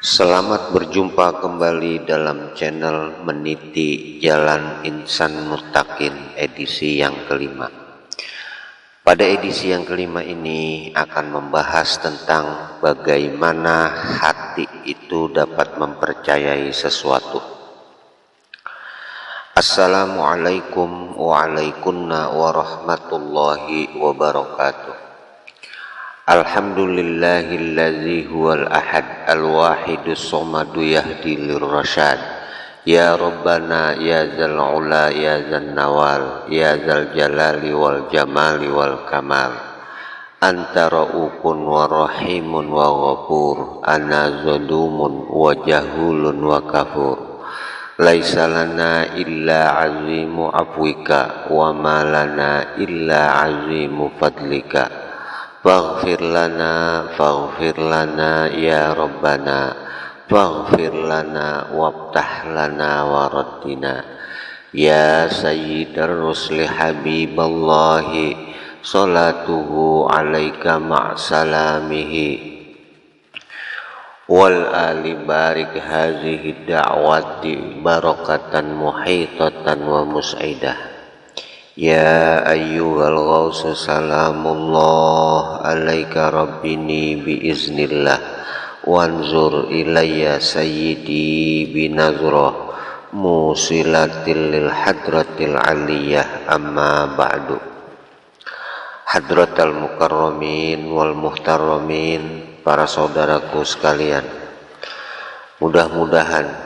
Selamat berjumpa kembali dalam channel Meniti Jalan Insan Muttaqin edisi yang kelima. Pada edisi yang kelima ini akan membahas tentang bagaimana hati itu dapat mempercayai sesuatu. Assalamualaikum warahmatullahi wabarakatuh. Alhamdulillahillazi huwal ahad al-wahidus somadu yahdi lirrasyad. Ya Rabbana ya zal ula ya zal nawal ya zal jalali wal jamali wal kamal. Anta ra'ufun wa rahimun wa ghafur. Ana zalumun wa jahulun wa kafur. Laisa lana illa azimu afwika wa ma lana illa azimu fadlika. Faghfir lana ya Rabbana, faghfir lana wabtah lana waraddina. Ya Sayyidar Rusli Habiballahi, salatuhu alaika ma'salamihi. Wal ali barik hazihi da'wati barakatan muhitatan wa mus'idah. Ya ayyuhal ghawsu salamullah alaika rabbini biiznillah wanzur ilayya sayyidi binazrah musilatil lil hadratil aliyah amma ba'du. Hadratal mukarramin wal muhtaramin, para saudaraku sekalian, mudah-mudahan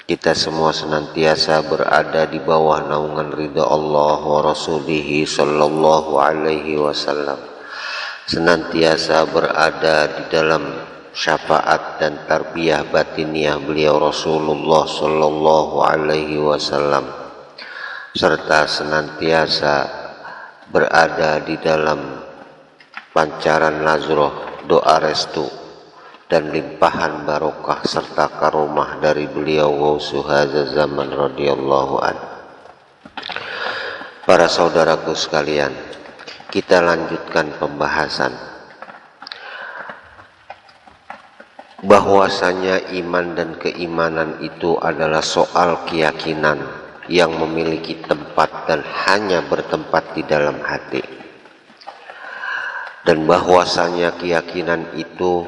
kita semua senantiasa berada di bawah naungan ridha Allah wa Rasulihi sallallahu alaihi wasallam, senantiasa berada di dalam syafaat dan tarbiyah batiniah beliau Rasulullah sallallahu alaihi wasallam, serta senantiasa berada di dalam pancaran nazroh doa restu dan limpahan barokah serta karomah dari beliau Ghausu hadza zaman radhiyallahu an. Para saudaraku sekalian, kita lanjutkan pembahasan bahwasanya iman dan keimanan itu adalah soal keyakinan yang memiliki tempat dan hanya bertempat di dalam hati, dan bahwasanya keyakinan itu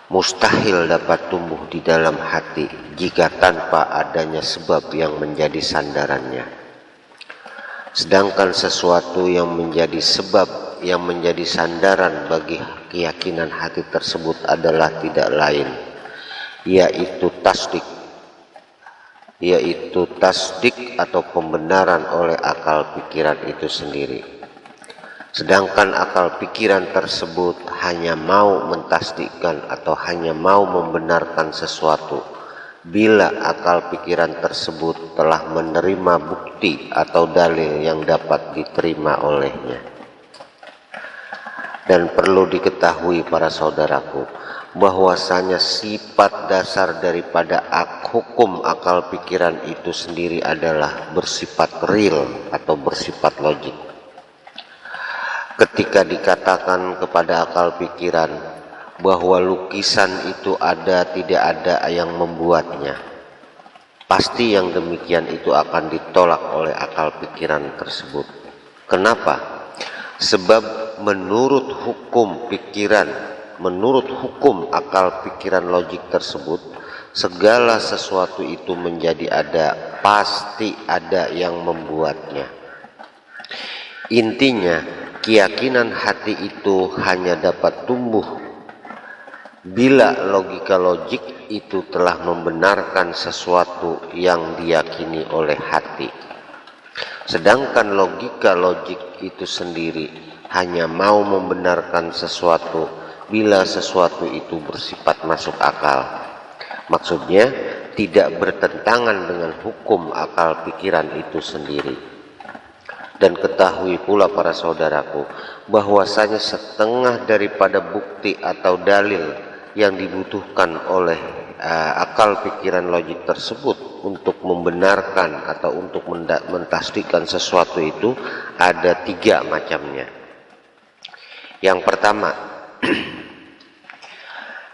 mustahil dapat tumbuh di dalam hati jika tanpa adanya sebab yang menjadi sandarannya. Sedangkan sesuatu yang menjadi sebab, yang menjadi sandaran bagi keyakinan hati tersebut adalah tidak lain, yaitu tasdik atau pembenaran oleh akal pikiran itu sendiri. Sedangkan akal pikiran tersebut hanya mau mentasdikkan atau hanya mau membenarkan sesuatu bila akal pikiran tersebut telah menerima bukti atau dalil yang dapat diterima olehnya. Dan perlu diketahui para saudaraku, bahwasanya sifat dasar daripada hukum akal pikiran itu sendiri adalah bersifat real atau bersifat logik. Ketika dikatakan kepada akal pikiran bahwa lukisan itu ada, tidak ada yang membuatnya, pasti yang demikian itu akan ditolak oleh akal pikiran tersebut. Kenapa? Sebab menurut hukum pikiran, menurut hukum akal pikiran logik tersebut, segala sesuatu itu menjadi ada, pasti ada yang membuatnya. Intinya, keyakinan hati itu hanya dapat tumbuh bila logika logik itu telah membenarkan sesuatu yang diyakini oleh hati. Sedangkan logika logik itu sendiri hanya mau membenarkan sesuatu bila sesuatu itu bersifat masuk akal. Maksudnya tidak bertentangan dengan hukum akal pikiran itu sendiri. Dan ketahui pula para saudaraku, bahwasanya setengah daripada bukti atau dalil yang dibutuhkan oleh akal pikiran logik tersebut untuk membenarkan atau untuk mentasdikkan sesuatu itu ada 3 macamnya. Yang pertama,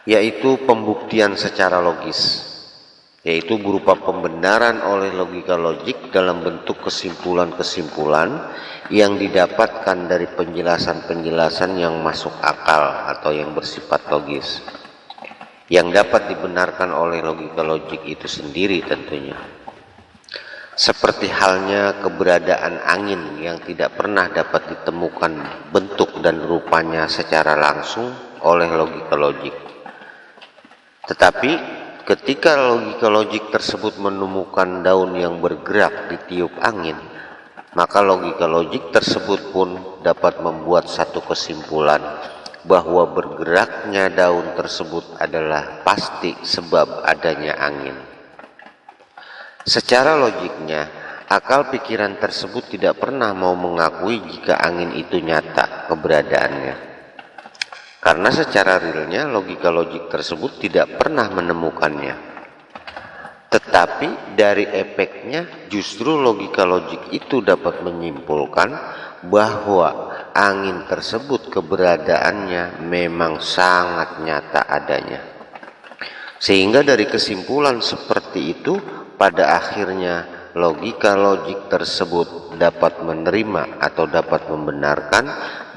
yaitu pembuktian secara logis, yaitu berupa pembenaran oleh logika logik dalam bentuk kesimpulan-kesimpulan yang didapatkan dari penjelasan-penjelasan yang masuk akal atau yang bersifat logis, yang dapat dibenarkan oleh logika logik itu sendiri tentunya. Seperti halnya keberadaan angin yang tidak pernah dapat ditemukan bentuk dan rupanya secara langsung oleh logika logik. Tetapi ketika logika logik tersebut menemukan daun yang bergerak ditiup angin, maka logika logik tersebut pun dapat membuat satu kesimpulan bahwa bergeraknya daun tersebut adalah pasti sebab adanya angin. Secara logiknya, akal pikiran tersebut tidak pernah mau mengakui jika angin itu nyata keberadaannya. Karena secara realnya logika logik tersebut tidak pernah menemukannya. Tetapi dari efeknya justru logika logik itu dapat menyimpulkan bahwa angin tersebut keberadaannya memang sangat nyata adanya. Sehingga dari kesimpulan seperti itu, pada akhirnya logika logik tersebut dapat menerima atau dapat membenarkan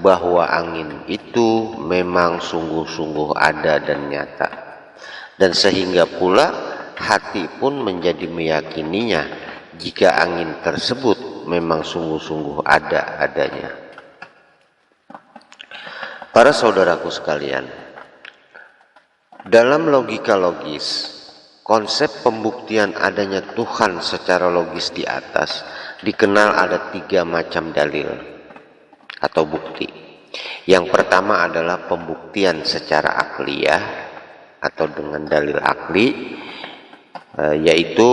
bahwa angin itu memang sungguh-sungguh ada dan nyata. Dan sehingga pula hati pun menjadi meyakininya jika angin tersebut memang sungguh-sungguh ada adanya. Para saudaraku sekalian, dalam logika logis, konsep pembuktian adanya Tuhan secara logis di atas dikenal ada 3 macam dalil atau bukti. Yang pertama adalah pembuktian secara akliyah atau dengan dalil akli, yaitu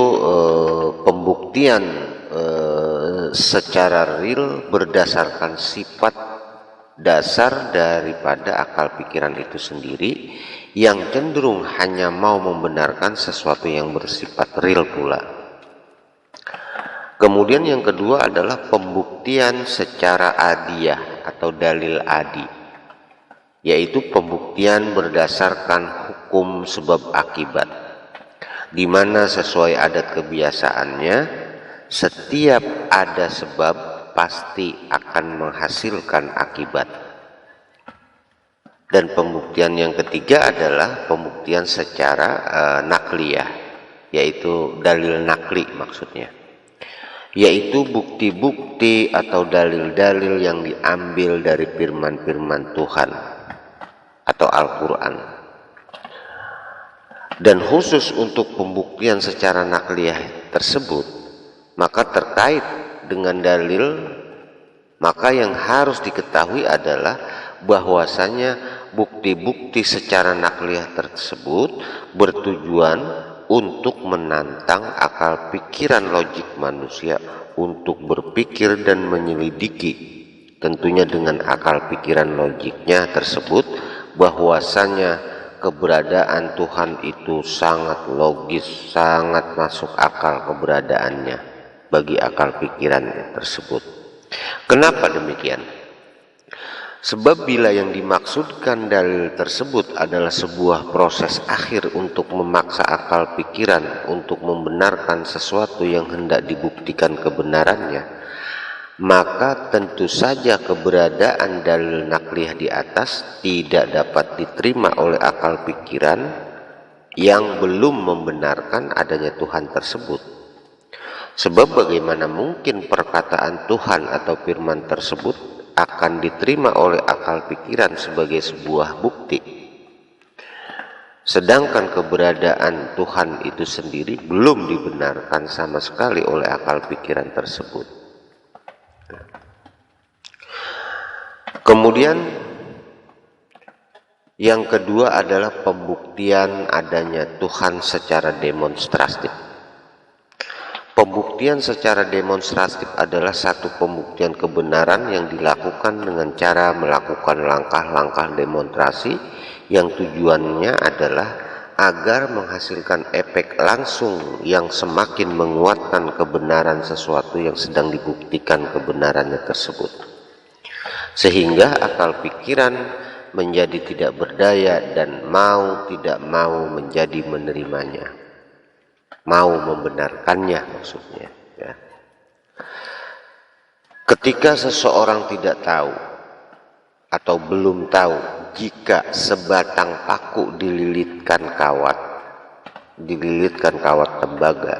pembuktian secara real berdasarkan sifat dasar daripada akal pikiran itu sendiri, yang cenderung hanya mau membenarkan sesuatu yang bersifat real pula. Kemudian yang kedua adalah pembuktian secara adiyah atau dalil adi, yaitu pembuktian berdasarkan hukum sebab akibat, di mana sesuai adat kebiasaannya setiap ada sebab pasti akan menghasilkan akibat. Dan pembuktian yang ketiga adalah pembuktian secara nakliyah, yaitu dalil nakli maksudnya, yaitu bukti-bukti atau dalil-dalil yang diambil dari firman-firman Tuhan atau Al-Quran. Dan khusus untuk pembuktian secara nakliyah tersebut, maka terkait dengan dalil, maka yang harus diketahui adalah bahwasanya bukti-bukti secara nakliyah tersebut bertujuan untuk menantang akal pikiran logik manusia untuk berpikir dan menyelidiki, tentunya dengan akal pikiran logiknya tersebut, bahwasanya keberadaan Tuhan itu sangat logis, sangat masuk akal keberadaannya bagi akal pikiran tersebut. Kenapa demikian? Sebab bila yang dimaksudkan dalil tersebut adalah sebuah proses akhir untuk memaksa akal pikiran untuk membenarkan sesuatu yang hendak dibuktikan kebenarannya, maka tentu saja keberadaan dalil nakliyah di atas tidak dapat diterima oleh akal pikiran yang belum membenarkan adanya Tuhan tersebut. Sebab bagaimana mungkin perkataan Tuhan atau firman tersebut akan diterima oleh akal pikiran sebagai sebuah bukti, sedangkan keberadaan Tuhan itu sendiri belum dibenarkan sama sekali oleh akal pikiran tersebut. Kemudian yang kedua adalah pembuktian adanya Tuhan secara demonstratif. Pembuktian secara demonstratif adalah satu pembuktian kebenaran yang dilakukan dengan cara melakukan langkah-langkah demonstrasi yang tujuannya adalah agar menghasilkan efek langsung yang semakin menguatkan kebenaran sesuatu yang sedang dibuktikan kebenarannya tersebut. Sehingga akal pikiran menjadi tidak berdaya, dan mau tidak mau menjadi menerimanya, mau membenarkannya maksudnya ya. Ketika seseorang tidak tahu atau belum tahu jika sebatang paku dililitkan kawat tembaga,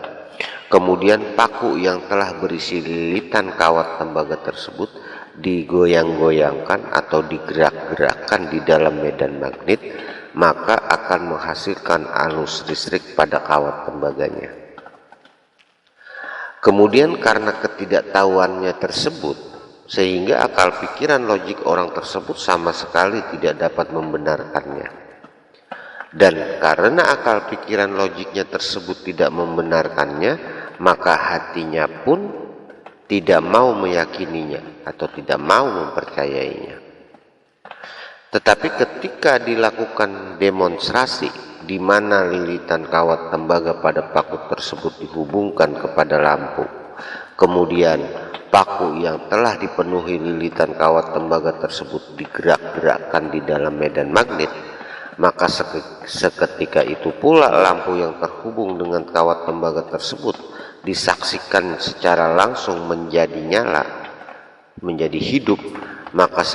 kemudian paku yang telah berisi lilitan kawat tembaga tersebut digoyang-goyangkan atau digerak-gerakkan di dalam medan magnet, maka akan menghasilkan arus listrik pada kawat tembaganya. Kemudian karena ketidaktahuannya tersebut, sehingga akal pikiran logik orang tersebut sama sekali tidak dapat membenarkannya. Dan karena akal pikiran logiknya tersebut tidak membenarkannya, maka hatinya pun tidak mau meyakininya atau tidak mau mempercayainya. Tetapi ketika dilakukan demonstrasi di mana lilitan kawat tembaga pada paku tersebut dihubungkan kepada lampu, kemudian paku yang telah dipenuhi lilitan kawat tembaga tersebut digerak-gerakkan di dalam medan magnet, maka seketika itu pula lampu yang terhubung dengan kawat tembaga tersebut disaksikan secara langsung menjadi nyala, menjadi hidup. Maka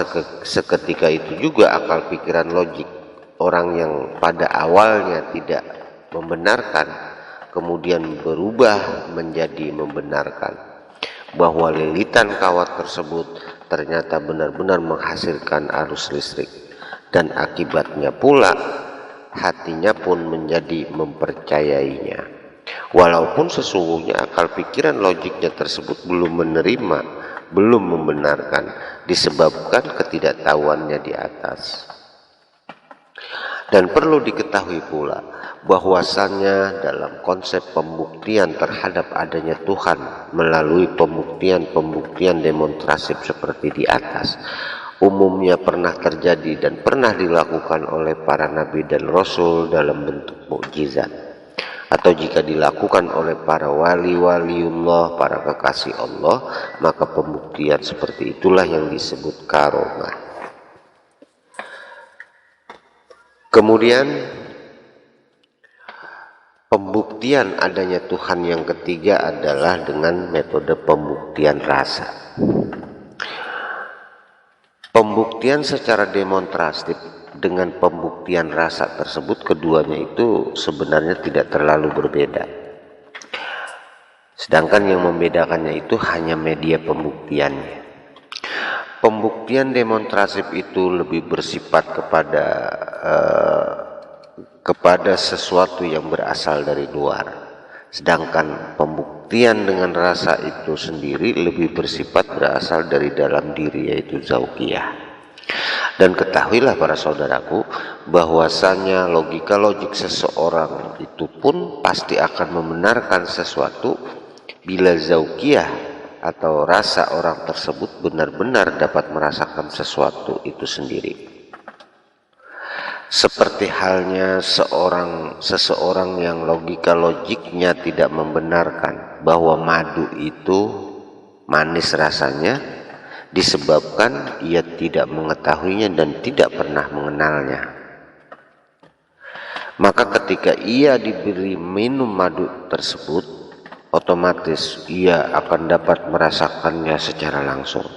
seketika itu juga akal pikiran logik orang yang pada awalnya tidak membenarkan kemudian berubah menjadi membenarkan bahwa lilitan kawat tersebut ternyata benar-benar menghasilkan arus listrik, dan akibatnya pula hatinya pun menjadi mempercayainya, walaupun sesungguhnya akal pikiran logiknya tersebut belum menerima, belum membenarkan, disebabkan ketidaktahuannya di atas. Dan perlu diketahui pula bahwasannya dalam konsep pembuktian terhadap adanya Tuhan melalui pembuktian demonstrasif seperti di atas, umumnya pernah terjadi dan pernah dilakukan oleh para nabi dan rasul dalam bentuk mukjizat, atau jika dilakukan oleh para wali-waliullah, para kekasih Allah, maka pembuktian seperti itulah yang disebut karomah. Kemudian pembuktian adanya Tuhan yang ketiga adalah dengan metode pembuktian rasa. Pembuktian secara demonstratif dengan pembuktian rasa tersebut, keduanya itu sebenarnya tidak terlalu berbeda. Sedangkan yang membedakannya itu hanya media pembuktiannya. Pembuktian demonstratif itu lebih bersifat kepada sesuatu yang berasal dari luar. Sedangkan pembuktian dengan rasa itu sendiri lebih bersifat berasal dari dalam diri, yaitu zauqiyah. Dan ketahuilah para saudaraku bahwasanya logik seseorang itu pun pasti akan membenarkan sesuatu bila zauqiyah atau rasa orang tersebut benar-benar dapat merasakan sesuatu itu sendiri. Seperti halnya seseorang yang logiknya tidak membenarkan bahwa madu itu manis rasanya, disebabkan ia tidak mengetahuinya dan tidak pernah mengenalnya. Maka ketika ia diberi minum madu tersebut, otomatis ia akan dapat merasakannya secara langsung.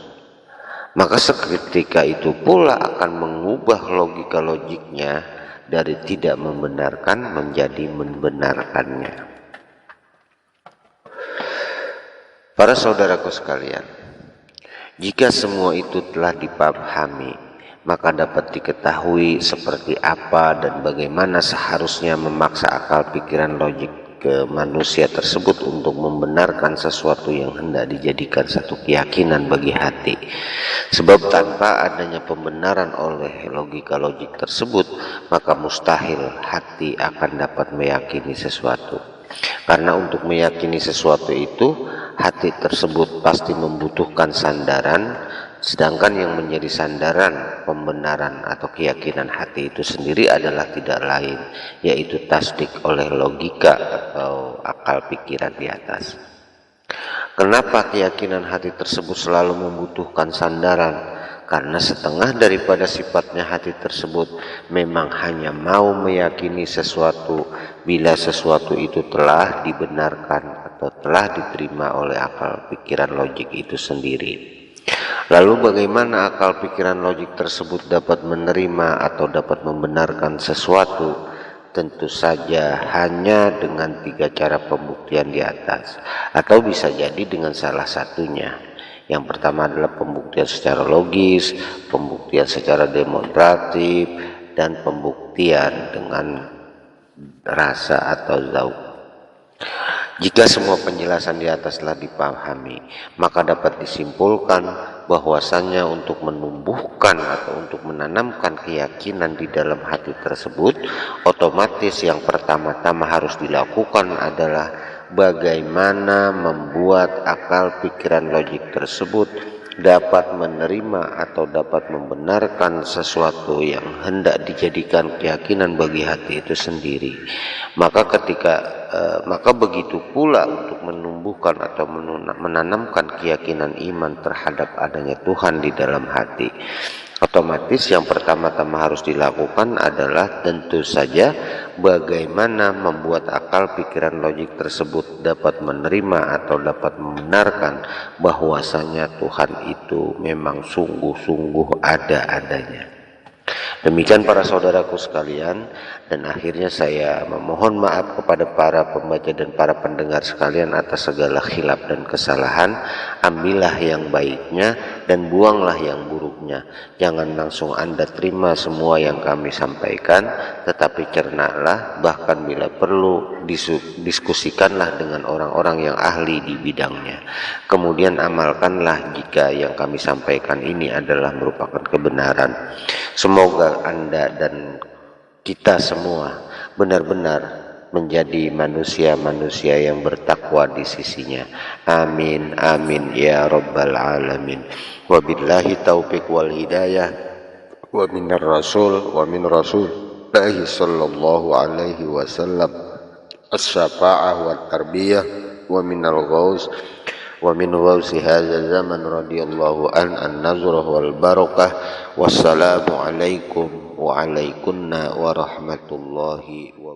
Maka seketika itu pula akan mengubah logiknya dari tidak membenarkan menjadi membenarkannya. Para saudaraku sekalian, jika semua itu telah dipahami, maka dapat diketahui seperti apa dan bagaimana seharusnya memaksa akal pikiran logik ke manusia tersebut untuk membenarkan sesuatu yang hendak dijadikan satu keyakinan bagi hati. Sebab tanpa adanya pembenaran oleh logik tersebut, maka mustahil hati akan dapat meyakini sesuatu. Karena untuk meyakini sesuatu itu, hati tersebut pasti membutuhkan sandaran, sedangkan yang menjadi sandaran pembenaran atau keyakinan hati itu sendiri adalah tidak lain, yaitu tasdik oleh logika atau akal pikiran di atas. Kenapa keyakinan hati tersebut selalu membutuhkan sandaran? karena setengah daripada sifatnya hati tersebut memang hanya mau meyakini sesuatu bila sesuatu itu telah dibenarkan atau telah diterima oleh akal pikiran logik itu sendiri. Lalu bagaimana akal pikiran logik tersebut dapat menerima atau dapat membenarkan sesuatu? Tentu saja hanya dengan 3 cara pembuktian di atas, atau bisa jadi dengan salah satunya. Yang pertama adalah pembuktian secara logis, pembuktian secara demonstratif, dan pembuktian dengan rasa atau zauq. Jika semua penjelasan di atas telah dipahami, maka dapat disimpulkan bahwasannya untuk menumbuhkan atau untuk menanamkan keyakinan di dalam hati tersebut, otomatis yang pertama-tama harus dilakukan adalah bagaimana membuat akal pikiran logik tersebut dapat menerima atau dapat membenarkan sesuatu yang hendak dijadikan keyakinan bagi hati itu sendiri. Maka begitu pula untuk menumbuhkan atau menanamkan keyakinan iman terhadap adanya Tuhan di dalam hati, otomatis yang pertama-tama harus dilakukan adalah tentu saja bagaimana membuat akal pikiran logik tersebut dapat menerima atau dapat membenarkan bahwasanya Tuhan itu memang sungguh-sungguh ada adanya. Demikian para saudaraku sekalian, dan akhirnya saya memohon maaf kepada para pembaca dan para pendengar sekalian atas segala khilaf dan kesalahan. Ambillah yang baiknya dan buanglah yang buruknya. Jangan langsung Anda terima semua yang kami sampaikan, tetapi cernaklah, bahkan bila perlu diskusikanlah dengan orang-orang yang ahli di bidangnya. Kemudian amalkanlah jika yang kami sampaikan ini adalah merupakan kebenaran. Semoga Anda dan kita semua benar-benar menjadi manusia-manusia yang bertakwa di sisinya. Amin, amin, ya rabbal alamin. Wabillahi taufiq wal hidayah, wa minar rasul, wa min rasulillahi sallallahu alaihi wasallam as-syafa'ah wa tarbiyah, wa minal ghaus, wa min ghausi hadza zaman radhiyallahu an-nazrah wal barakah. Wassalamu alaikum wa alaikunna warahmatullahi wabarakatuh.